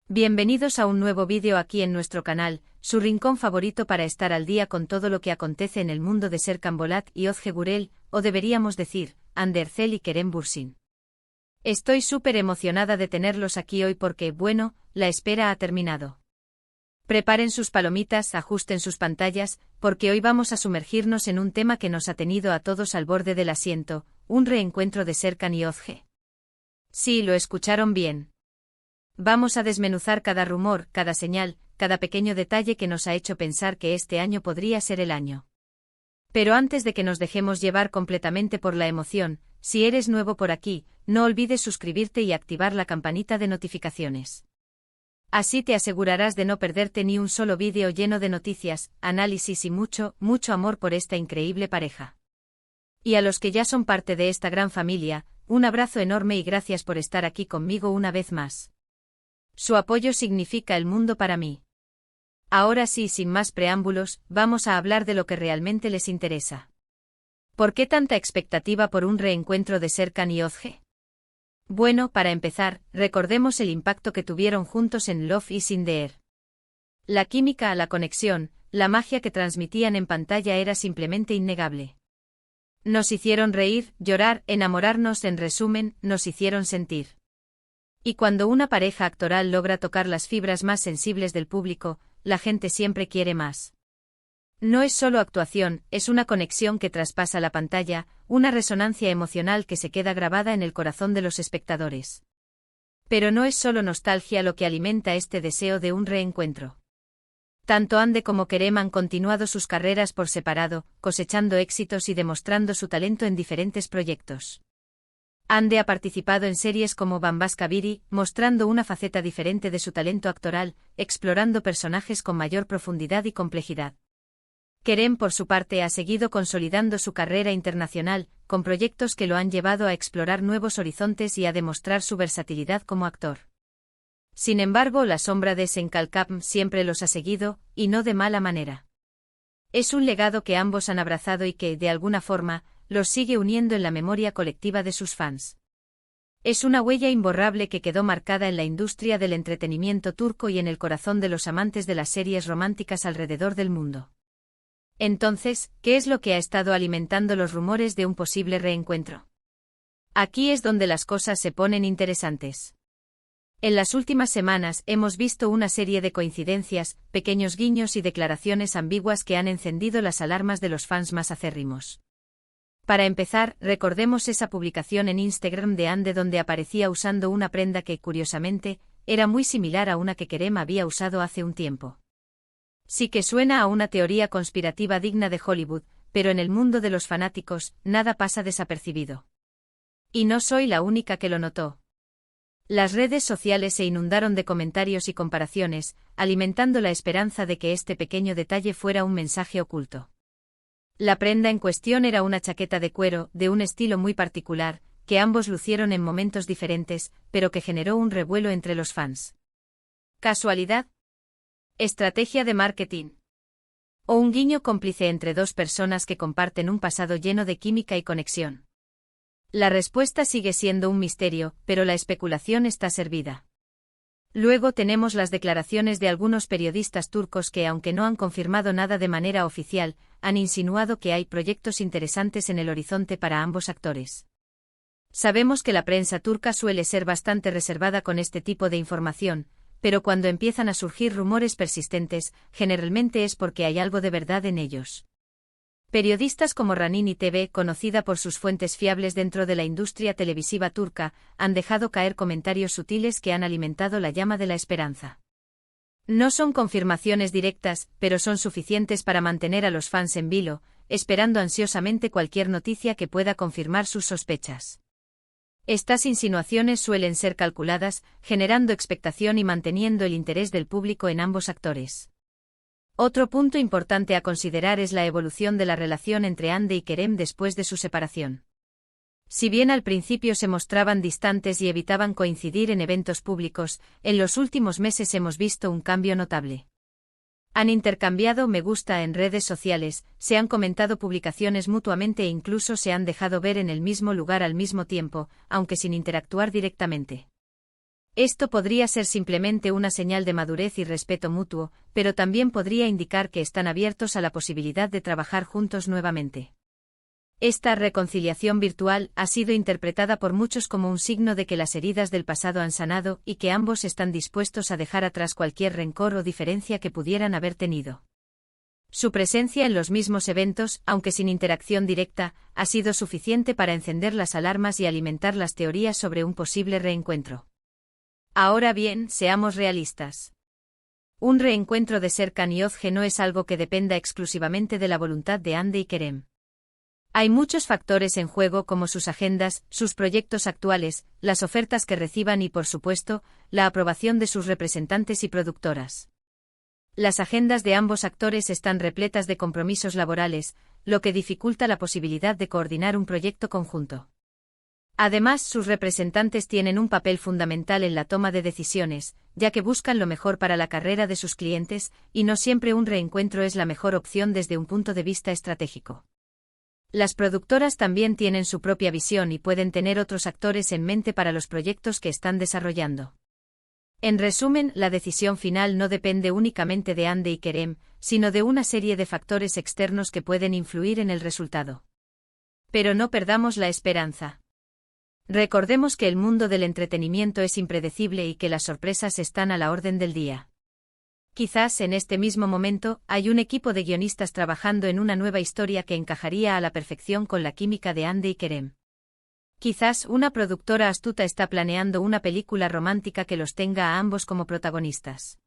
Bienvenidos a un nuevo vídeo aquí en nuestro canal, su rincón favorito para estar al día con todo lo que acontece en el mundo de Serkan Bolat y Ozge Gurel, o deberíamos decir, Hande Erçel y Kerem Bürsin. Estoy súper emocionada de tenerlos aquí hoy porque, bueno, la espera ha terminado. Preparen sus palomitas, ajusten sus pantallas, porque hoy vamos a sumergirnos en un tema que nos ha tenido a todos al borde del asiento, un reencuentro de Serkan y Ozge. Sí, lo escucharon bien. Vamos a desmenuzar cada rumor, cada señal, cada pequeño detalle que nos ha hecho pensar que este año podría ser el año. Pero antes de que nos dejemos llevar completamente por la emoción, si eres nuevo por aquí, no olvides suscribirte y activar la campanita de notificaciones. Así te asegurarás de no perderte ni un solo vídeo lleno de noticias, análisis y mucho, mucho amor por esta increíble pareja. Y a los que ya son parte de esta gran familia, un abrazo enorme y gracias por estar aquí conmigo una vez más. Su apoyo significa el mundo para mí. Ahora sí, sin más preámbulos, vamos a hablar de lo que realmente les interesa. ¿Por qué tanta expectativa por un reencuentro de Serkan y Ozge? Bueno, para empezar, recordemos el impacto que tuvieron juntos en Love is in the Air. La química, la conexión, la magia que transmitían en pantalla era simplemente innegable. Nos hicieron reír, llorar, enamorarnos, en resumen, nos hicieron sentir. Y cuando una pareja actoral logra tocar las fibras más sensibles del público, la gente siempre quiere más. No es solo actuación, es una conexión que traspasa la pantalla, una resonancia emocional que se queda grabada en el corazón de los espectadores. Pero no es solo nostalgia lo que alimenta este deseo de un reencuentro. Tanto Hande como Kerem han continuado sus carreras por separado, cosechando éxitos y demostrando su talento en diferentes proyectos. Hande ha participado en series como Bambaşka Biri, mostrando una faceta diferente de su talento actoral, explorando personajes con mayor profundidad y complejidad. Kerem, por su parte, ha seguido consolidando su carrera internacional, con proyectos que lo han llevado a explorar nuevos horizontes y a demostrar su versatilidad como actor. Sin embargo, la sombra de Serkan Kapm siempre los ha seguido, y no de mala manera. Es un legado que ambos han abrazado y que, de alguna forma, los sigue uniendo en la memoria colectiva de sus fans. Es una huella imborrable que quedó marcada en la industria del entretenimiento turco y en el corazón de los amantes de las series románticas alrededor del mundo. Entonces, ¿qué es lo que ha estado alimentando los rumores de un posible reencuentro? Aquí es donde las cosas se ponen interesantes. En las últimas semanas hemos visto una serie de coincidencias, pequeños guiños y declaraciones ambiguas que han encendido las alarmas de los fans más acérrimos. Para empezar, recordemos esa publicación en Instagram de Hande donde aparecía usando una prenda que, curiosamente, era muy similar a una que Kerem había usado hace un tiempo. Sí que suena a una teoría conspirativa digna de Hollywood, pero en el mundo de los fanáticos, nada pasa desapercibido. Y no soy la única que lo notó. Las redes sociales se inundaron de comentarios y comparaciones, alimentando la esperanza de que este pequeño detalle fuera un mensaje oculto. La prenda en cuestión era una chaqueta de cuero, de un estilo muy particular, que ambos lucieron en momentos diferentes, pero que generó un revuelo entre los fans. ¿Casualidad? ¿Estrategia de marketing? ¿O un guiño cómplice entre dos personas que comparten un pasado lleno de química y conexión? La respuesta sigue siendo un misterio, pero la especulación está servida. Luego tenemos las declaraciones de algunos periodistas turcos que, aunque no han confirmado nada de manera oficial, han insinuado que hay proyectos interesantes en el horizonte para ambos actores. Sabemos que la prensa turca suele ser bastante reservada con este tipo de información, pero cuando empiezan a surgir rumores persistentes, generalmente es porque hay algo de verdad en ellos. Periodistas como Ranini TV, conocida por sus fuentes fiables dentro de la industria televisiva turca, han dejado caer comentarios sutiles que han alimentado la llama de la esperanza. No son confirmaciones directas, pero son suficientes para mantener a los fans en vilo, esperando ansiosamente cualquier noticia que pueda confirmar sus sospechas. Estas insinuaciones suelen ser calculadas, generando expectación y manteniendo el interés del público en ambos actores. Otro punto importante a considerar es la evolución de la relación entre Hande y Kerem después de su separación. Si bien al principio se mostraban distantes y evitaban coincidir en eventos públicos, en los últimos meses hemos visto un cambio notable. Han intercambiado me gusta en redes sociales, se han comentado publicaciones mutuamente e incluso se han dejado ver en el mismo lugar al mismo tiempo, aunque sin interactuar directamente. Esto podría ser simplemente una señal de madurez y respeto mutuo, pero también podría indicar que están abiertos a la posibilidad de trabajar juntos nuevamente. Esta reconciliación virtual ha sido interpretada por muchos como un signo de que las heridas del pasado han sanado y que ambos están dispuestos a dejar atrás cualquier rencor o diferencia que pudieran haber tenido. Su presencia en los mismos eventos, aunque sin interacción directa, ha sido suficiente para encender las alarmas y alimentar las teorías sobre un posible reencuentro. Ahora bien, seamos realistas. Un reencuentro de Serkan y Özge no es algo que dependa exclusivamente de la voluntad de Hande y Kerem. Hay muchos factores en juego como sus agendas, sus proyectos actuales, las ofertas que reciban y, por supuesto, la aprobación de sus representantes y productoras. Las agendas de ambos actores están repletas de compromisos laborales, lo que dificulta la posibilidad de coordinar un proyecto conjunto. Además, sus representantes tienen un papel fundamental en la toma de decisiones, ya que buscan lo mejor para la carrera de sus clientes, y no siempre un reencuentro es la mejor opción desde un punto de vista estratégico. Las productoras también tienen su propia visión y pueden tener otros actores en mente para los proyectos que están desarrollando. En resumen, la decisión final no depende únicamente de Hande y Kerem, sino de una serie de factores externos que pueden influir en el resultado. Pero no perdamos la esperanza. Recordemos que el mundo del entretenimiento es impredecible y que las sorpresas están a la orden del día. Quizás en este mismo momento hay un equipo de guionistas trabajando en una nueva historia que encajaría a la perfección con la química de Hande y Kerem. Quizás una productora astuta está planeando una película romántica que los tenga a ambos como protagonistas.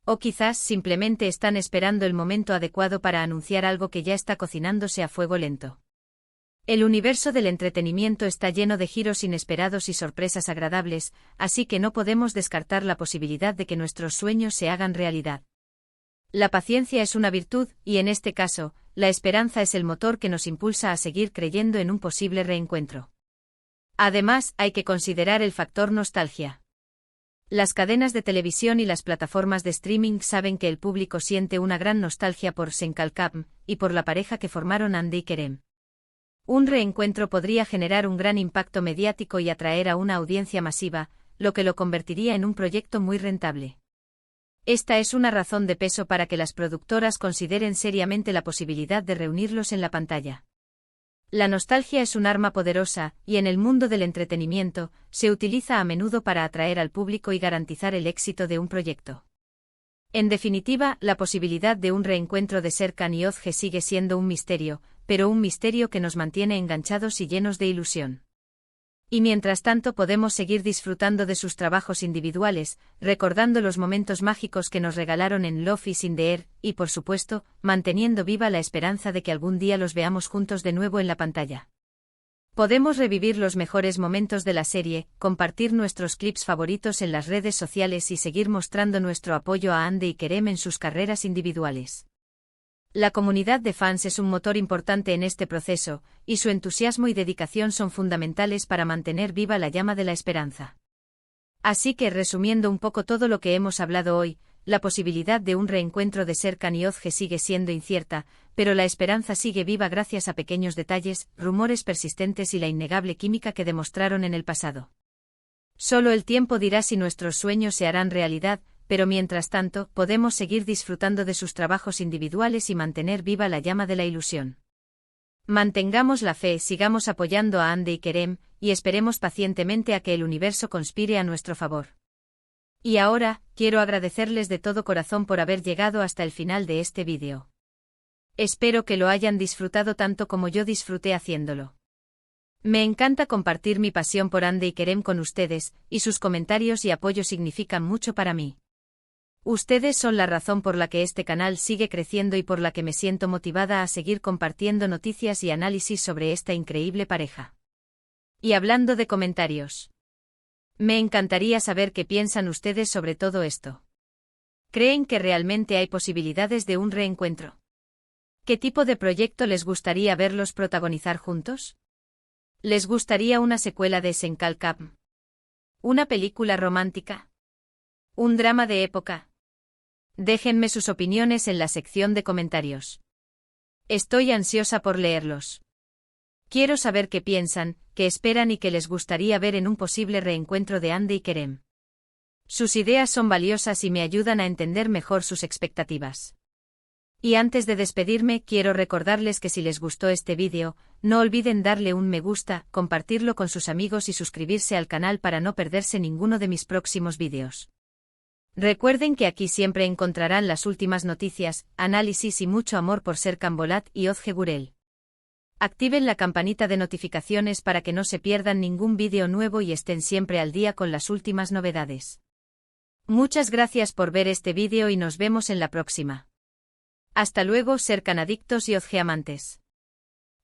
O quizás simplemente están esperando el momento adecuado para anunciar algo que ya está cocinándose a fuego lento. El universo del entretenimiento está lleno de giros inesperados y sorpresas agradables, así que no podemos descartar la posibilidad de que nuestros sueños se hagan realidad. La paciencia es una virtud, y en este caso, la esperanza es el motor que nos impulsa a seguir creyendo en un posible reencuentro. Además, hay que considerar el factor nostalgia. Las cadenas de televisión y las plataformas de streaming saben que el público siente una gran nostalgia por Senkalkam y por la pareja que formaron Hande y Kerem. Un reencuentro podría generar un gran impacto mediático y atraer a una audiencia masiva, lo que lo convertiría en un proyecto muy rentable. Esta es una razón de peso para que las productoras consideren seriamente la posibilidad de reunirlos en la pantalla. La nostalgia es un arma poderosa, y en el mundo del entretenimiento, se utiliza a menudo para atraer al público y garantizar el éxito de un proyecto. En definitiva, la posibilidad de un reencuentro de Serkan y Özge sigue siendo un misterio, pero un misterio que nos mantiene enganchados y llenos de ilusión. Y mientras tanto podemos seguir disfrutando de sus trabajos individuales, recordando los momentos mágicos que nos regalaron en Love is in the Air, y por supuesto, manteniendo viva la esperanza de que algún día los veamos juntos de nuevo en la pantalla. Podemos revivir los mejores momentos de la serie, compartir nuestros clips favoritos en las redes sociales y seguir mostrando nuestro apoyo a Hande y Kerem en sus carreras individuales. La comunidad de fans es un motor importante en este proceso, y su entusiasmo y dedicación son fundamentales para mantener viva la llama de la esperanza. Así que, resumiendo un poco todo lo que hemos hablado hoy, la posibilidad de un reencuentro de Serkan y Özge sigue siendo incierta, pero la esperanza sigue viva gracias a pequeños detalles, rumores persistentes y la innegable química que demostraron en el pasado. Solo el tiempo dirá si nuestros sueños se harán realidad, pero mientras tanto, podemos seguir disfrutando de sus trabajos individuales y mantener viva la llama de la ilusión. Mantengamos la fe, sigamos apoyando a Hande y Kerem, y esperemos pacientemente a que el universo conspire a nuestro favor. Y ahora, quiero agradecerles de todo corazón por haber llegado hasta el final de este vídeo. Espero que lo hayan disfrutado tanto como yo disfruté haciéndolo. Me encanta compartir mi pasión por Hande y Kerem con ustedes, y sus comentarios y apoyo significan mucho para mí. Ustedes son la razón por la que este canal sigue creciendo y por la que me siento motivada a seguir compartiendo noticias y análisis sobre esta increíble pareja. Y hablando de comentarios, me encantaría saber qué piensan ustedes sobre todo esto. ¿Creen que realmente hay posibilidades de un reencuentro? ¿Qué tipo de proyecto les gustaría verlos protagonizar juntos? ¿Les gustaría una secuela de Senkalkam? ¿Una película romántica? ¿Un drama de época? Déjenme sus opiniones en la sección de comentarios. Estoy ansiosa por leerlos. Quiero saber qué piensan, qué esperan y qué les gustaría ver en un posible reencuentro de Hande y Kerem. Sus ideas son valiosas y me ayudan a entender mejor sus expectativas. Y antes de despedirme, quiero recordarles que si les gustó este vídeo, no olviden darle un me gusta, compartirlo con sus amigos y suscribirse al canal para no perderse ninguno de mis próximos vídeos. Recuerden que aquí siempre encontrarán las últimas noticias, análisis y mucho amor por Serkan Bolat y Ozge Gurel. Activen la campanita de notificaciones para que no se pierdan ningún vídeo nuevo y estén siempre al día con las últimas novedades. Muchas gracias por ver este vídeo y nos vemos en la próxima. Hasta luego, Serkan adictos y Ozge amantes.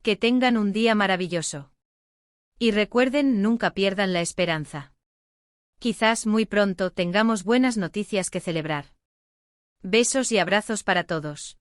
Que tengan un día maravilloso. Y recuerden, nunca pierdan la esperanza. Quizás muy pronto tengamos buenas noticias que celebrar. Besos y abrazos para todos.